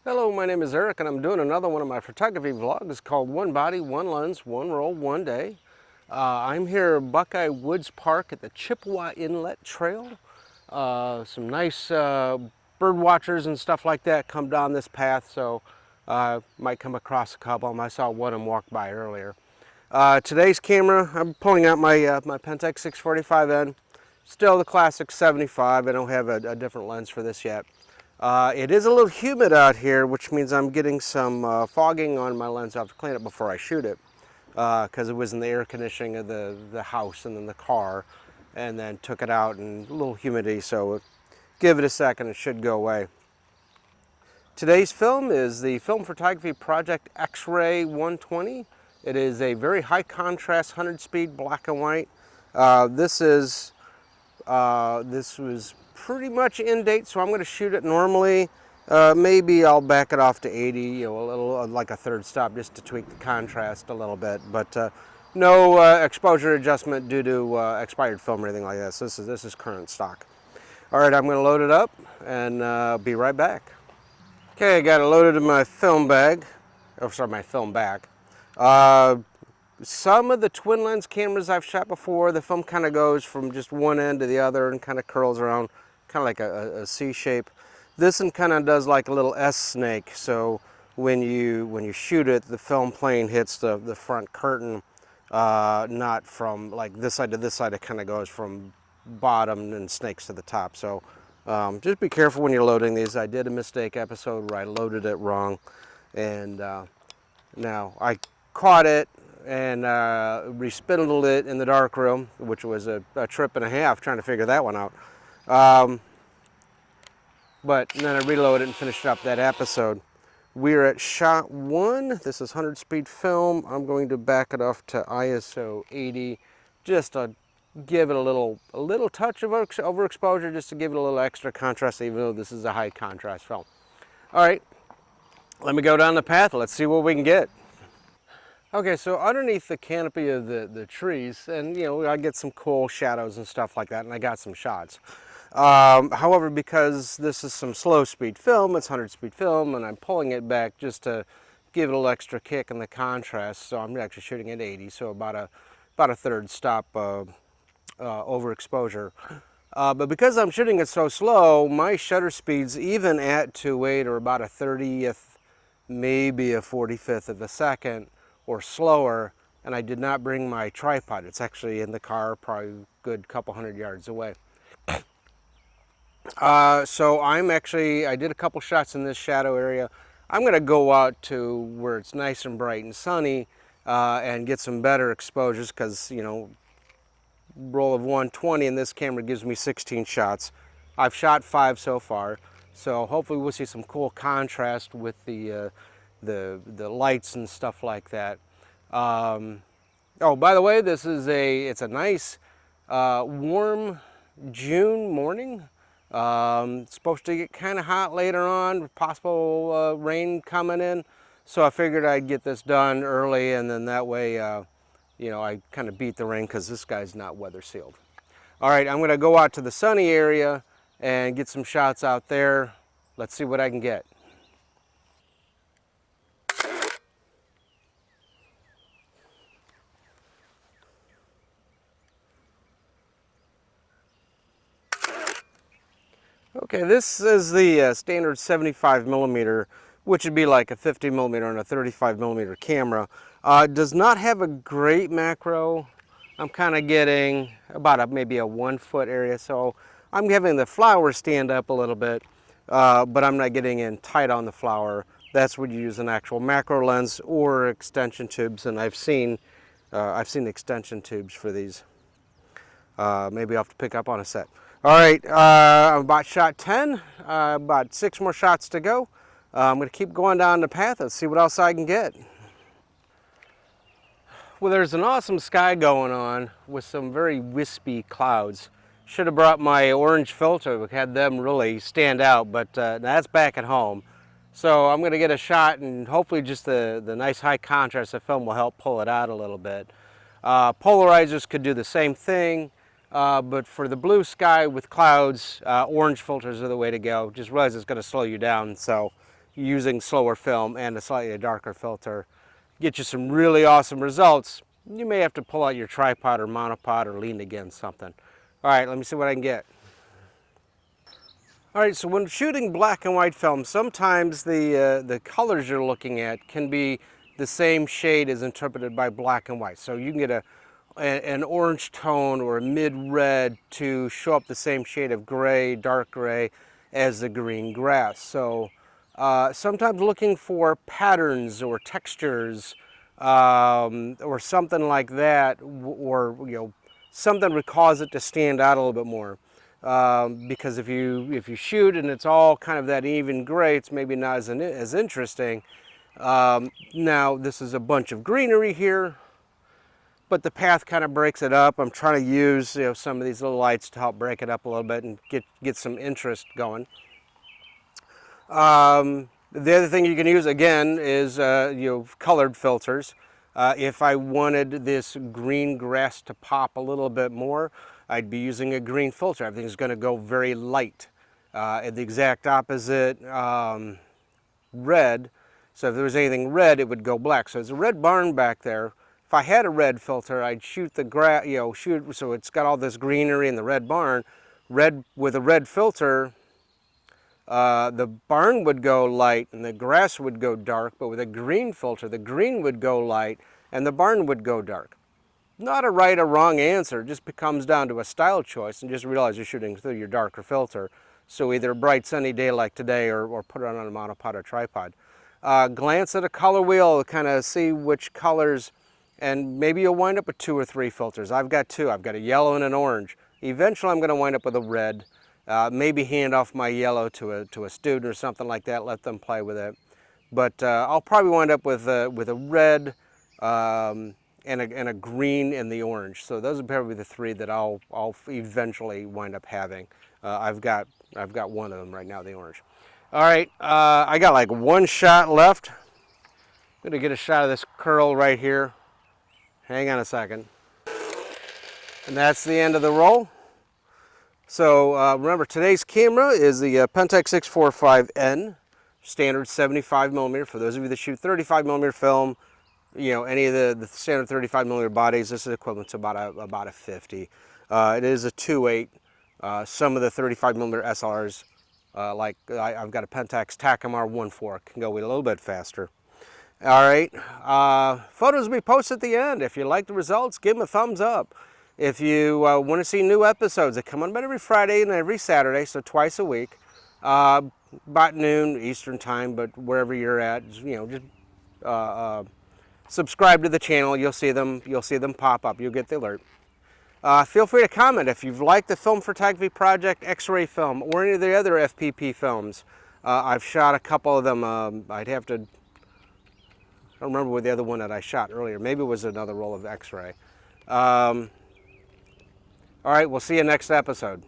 Hello, my name is Eric and I'm doing another one of my photography vlogs called One Body, One Lens, One Roll, One Day. I'm here at Buckeye Woods Park at the Chippewa Inlet Trail. Some nice bird watchers and stuff like that come down this path, so might come across a couple of them. I saw one of them walk by earlier. Today's camera, I'm pulling out my Pentax 645N. Still the classic 75. I don't have a different lens for this yet. It is a little humid out here, which means I'm getting some fogging on my lens. I have to clean it before I shoot it because it was in the air conditioning of the house and then the car, and then took it out and a little humidity, so give it a second, it should go away. Today's film is the Film Photography Project X-Ray 120. It is a very high contrast 100 speed black and white. This was pretty much in date, so I'm going to shoot it normally. Maybe I'll back it off to 80, a little like a third stop, just to tweak the contrast a little bit. But no exposure adjustment due to expired film or anything like that. So this is current stock. All right, I'm going to load it up and be right back. Okay, I got it loaded in my film bag. Oh, sorry, my film bag. Some of the twin lens cameras I've shot before, the film kind of goes from just one end to the other and kind of curls around, kind of like a C shape. This one kind of does like a little S snake. So when you shoot it, the film plane hits the front curtain, not from like this side to this side. It kind of goes from bottom and snakes to the top. So just be careful when you're loading these. I did a mistake episode where I loaded it wrong, and now I caught it and respindled it in the darkroom, which was a trip and a half trying to figure that one out. But then I reloaded and finished up that episode. We're at shot 1. This is 100 speed film. I'm going to back it off to ISO 80 just to give it a little touch of overexposure, just to give it a little extra contrast, even though this is a high contrast film. All right, let me go down the path. Let's see what we can get. Okay, so underneath the canopy of the trees, and I get some cool shadows and stuff like that, and I got some shots. However, because this is some slow speed film, it's 100 speed film, and I'm pulling it back just to give it a little extra kick in the contrast, so I'm actually shooting at 80, so about a third stop overexposure. But because I'm shooting it so slow, my shutter speeds, even at 2.8 or about a 30th, maybe a 45th of a second, or slower, and I did not bring my tripod. It's actually in the car, probably a good couple hundred yards away. So I did a couple shots in this shadow area. I'm going to go out to where it's nice and bright and sunny and get some better exposures, because roll of 120 and this camera gives me 16 shots. I've shot 5 so far, so hopefully we'll see some cool contrast with the lights and stuff like that. Oh, by the way, it's a nice warm June morning. It's supposed to get kind of hot later on, with possible rain coming in, so I figured I'd get this done early, and then that way I kind of beat the rain, because this guy's not weather sealed. All right, I'm going to go out to the sunny area and get some shots out there. Let's see what I can get. Okay, this is the standard 75 millimeter, which would be like a 50 millimeter and a 35 millimeter camera. It does not have a great macro. I'm kind of getting about maybe a 1 foot area, so I'm having the flower stand up a little bit, but I'm not getting in tight on the flower. That's when you use an actual macro lens or extension tubes, and I've seen extension tubes for these. Maybe I'll have to pick up on a set. All right, I'm about shot 10, about 6 more shots to go. I'm going to keep going down the path and see what else I can get. Well, there's an awesome sky going on with some very wispy clouds. Should have brought my orange filter, had them really stand out, but that's back at home. So I'm going to get a shot, and hopefully just the nice high contrast of film will help pull it out a little bit. Polarizers could do the same thing. But for the blue sky with clouds, orange filters are the way to go. Just realize it's going to slow you down, so using slower film and a slightly darker filter. Get you some really awesome results. You may have to pull out your tripod or monopod or lean against something. All right, let me see what I can get. All right, so when shooting black and white film, sometimes the colors you're looking at can be the same shade as interpreted by black and white. So you can get an orange tone or a mid-red to show up the same shade of gray, dark gray, as the green grass. So sometimes looking for patterns or textures or something like that, or something would cause it to stand out a little bit more. Because if you shoot and it's all kind of that even gray, it's maybe not as interesting. Now this is a bunch of greenery here, but the path kind of breaks it up. I'm trying to use some of these little lights to help break it up a little bit and get some interest going. The other thing you can use again is colored filters. If I wanted this green grass to pop a little bit more, I'd be using a green filter. Everything's going to go very light. And the exact opposite, red. So if there was anything red, it would go black. So there's a red barn back there. If I had a red filter, I'd shoot the grass, shoot so it's got all this greenery in the red barn. Red with a red filter, the barn would go light and the grass would go dark, but with a green filter, the green would go light and the barn would go dark. Not a right or wrong answer, it just comes down to a style choice, and just realize you're shooting through your darker filter. So either a bright sunny day like today or put it on a monopod or tripod. Glance at a color wheel, kind of see which colors, and maybe you'll wind up with 2 or 3 filters. I've got 2, I've got a yellow and an orange. Eventually I'm going to wind up with a red. Maybe hand off my yellow to a student or something like that, let them play with it. But I'll probably wind up with a red and a green and the orange. So those are probably the 3 that I'll eventually wind up having. I've got one of them right now, the orange. All right, I got like 1 shot left. I'm gonna get a shot of this curl right here. Hang on a second. And that's the end of the roll. So remember, today's camera is the Pentax 645N, standard 75mm. For those of you that shoot 35mm film, any of the standard 35mm bodies, this is equivalent to about a 50. It is a 2.8. Some of the 35mm SLRs, like I've got a Pentax Takamar 1.4, can go a little bit faster. All right, photos will be posted at the end. If you like the results, give them a thumbs up. If you want to see new episodes, they come on about every Friday and every Saturday, so twice a week, about noon Eastern time, but wherever you're at, just subscribe to the channel. You'll see them pop up. You'll get the alert. Feel free to comment if you've liked the film photography project, X-ray film, or any of the other FPP films. I've shot a couple of them. I don't remember what the other one that I shot earlier. Maybe it was another roll of X-ray. All right, we'll see you next episode.